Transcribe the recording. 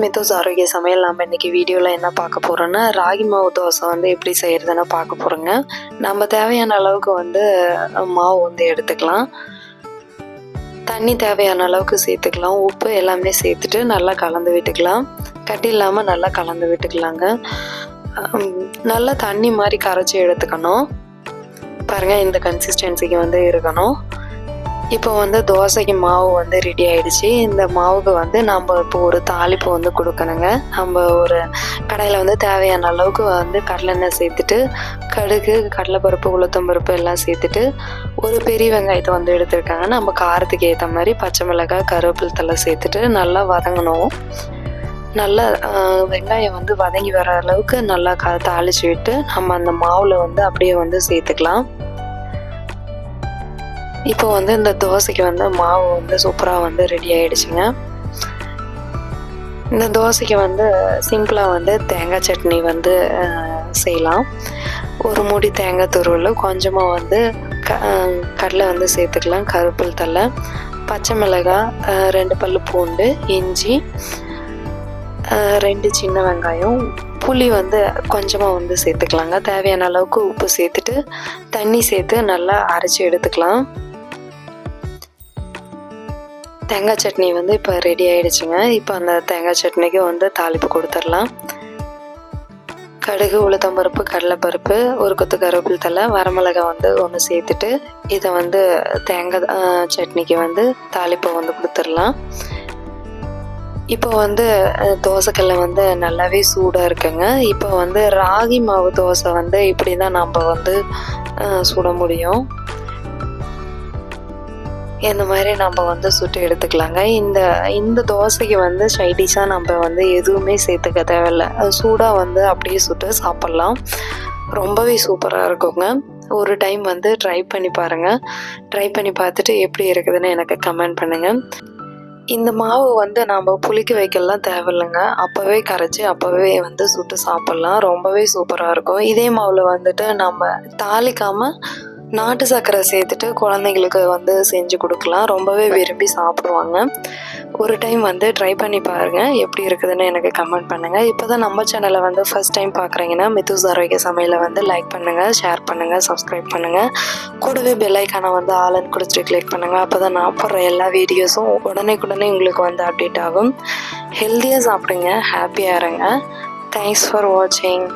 மித்தூஸ் ஆரோக்கிய சமையல் நம்ம இன்றைக்கி வீடியோவில் என்ன பார்க்க போகிறோன்னா ராகி மாவு தோசை வந்து எப்படி செய்கிறதுன்னு பார்க்க போகிறோங்க. நம்ம தேவையான அளவுக்கு வந்து மாவு வந்து எடுத்துக்கலாம். தண்ணி தேவையான அளவுக்கு சேர்த்துக்கலாம். உப்பு எல்லாமே சேர்த்துட்டு நல்லா கலந்து விட்டுக்கலாம். கட்டி இல்லாமல் நல்லா கலந்து விட்டுக்கலாங்க. நல்லா தண்ணி மாதிரி கரைச்சி எடுத்துக்கணும். பாருங்கள், இந்த கன்சிஸ்டன்சிக்கு வந்து இருக்கணும். இப்போ வந்து தோசைக்கு மாவு வந்து ரெடி ஆகிடுச்சு. இந்த மாவுக்கு வந்து நம்ம இப்போ ஒரு தாளிப்பு வந்து கொடுக்கணுங்க. நம்ம ஒரு கடையில் வந்து தேவையான அளவுக்கு வந்து கடலெண்ணெய் சேர்த்துட்டு கடுகு, கடலைப்பருப்பு, உளுத்தம்பருப்பு எல்லாம் சேர்த்துட்டு ஒரு பெரிய வெங்காயத்தை வந்து எடுத்துருக்காங்க. நம்ம காரத்துக்கு ஏற்ற மாதிரி பச்சை மிளகாய், கருவேப்பிலை தழை சேர்த்துட்டு நல்லா வதங்கணும். நல்லா வெங்காயம் வந்து வதங்கி வர அளவுக்கு நல்லா தாளித்து விட்டு நம்ம அந்த மாவில் வந்து அப்படியே வந்து சேர்த்துக்கலாம். இப்போ வந்து இந்த தோசைக்கு வந்து மாவு வந்து சூப்பராக வந்து ரெடி ஆகிடுச்சுங்க. இந்த தோசைக்கு வந்து சிம்பிளாக வந்து தேங்காய் சட்னி வந்து செய்யலாம். ஒரு மூடி தேங்காய் துருவல், கொஞ்சமாக வந்து கடலை வந்து சேர்த்துக்கலாம், கருவேப்பிலை தழை, பச்சை மிளகாய், 2 பல்லு பூண்டு, இஞ்சி, 2 சின்ன வெங்காயம், புளி வந்து கொஞ்சமாக வந்து சேர்த்துக்கலாங்க. தேவையான அளவுக்கு உப்பு சேர்த்துட்டு தண்ணி சேர்த்து நல்லா அரைச்சி எடுத்துக்கலாம். தேங்காய் சட்னி வந்து இப்போ ரெடி ஆகிடுச்சுங்க. இப்போ அந்த தேங்காய் சட்னிக்கு வந்து தாளிப்பு கொடுத்துடலாம். கடுகு, உளுத்தம்பருப்பு, கடலைப்பருப்பு, ஒரு கொத்து கருவேப்பிலை தழை, வரமிளகாய் வந்து ஒன்று சேர்த்துட்டு இதை வந்து தேங்காய் சட்னிக்கு வந்து தாளிப்பை வந்து கொடுத்துடலாம். இப்போ வந்து தோசைக்கல்லை வந்து நல்லாவே சூடாக இருக்குங்க. இப்போ வந்து ராகி மாவு தோசை வந்து இப்படி தான் நம்ம வந்து சுட முடியும். இந்த மாதிரி நம்ம வந்து சுட்டு எடுத்துக்கலாங்க. இந்த தோசைக்கு வந்து சைடிஷாக நம்ம வந்து எதுவுமே சேர்த்துக்க தேவையில்லை. சூடாக வந்து அப்படியே சுட்டு சாப்பிட்லாம். ரொம்பவே சூப்பராக இருக்குங்க. ஒரு டைம் வந்து ட்ரை பண்ணி பாருங்கள். ட்ரை பண்ணி பார்த்துட்டு எப்படி இருக்குதுன்னு எனக்கு கமெண்ட் பண்ணுங்கள். இந்த மாவு வந்து நம்ம புளிக்க வைக்கலாம் தேவையில்லைங்க. அப்போவே கரைச்சி அப்போவே வந்து சுட்டு சாப்பிட்லாம். ரொம்பவே சூப்பராக இருக்கும். இதே மாவில் வந்துட்டு நம்ம தாளிக்காமல் நாட்டு சர்க்கரை சேர்த்துட்டு குழந்தைங்களுக்கு வந்து செஞ்சு கொடுக்கலாம். ரொம்பவே விரும்பி சாப்பிடுவாங்க. ஒரு டைம் வந்து ட்ரை பண்ணி பாருங்கள். எப்படி இருக்குதுன்னு எனக்கு கமெண்ட் பண்ணுங்கள். இப்போ தான் நம்ம சேனலை வந்து ஃபஸ்ட் டைம் பார்க்குறீங்கன்னா மித்தூஸ் ஆரோக்கிய சமையலை வந்து லைக் பண்ணுங்கள், ஷேர் பண்ணுங்கள், சப்ஸ்கிரைப் பண்ணுங்கள். கூடவே பெல் ஐக்கானை வந்து ஆல்னு கொடுத்துட்டு கிளிக் பண்ணுங்கள். அப்போ தான் நான் போடுற எல்லா வீடியோஸும் உடனே உங்களுக்கு வந்து அப்டேட் ஆகும். ஹெல்த்தியாக சாப்பிடுங்க, ஹாப்பியாக இருங்க. தேங்க்ஸ் ஃபார் வாட்சிங்.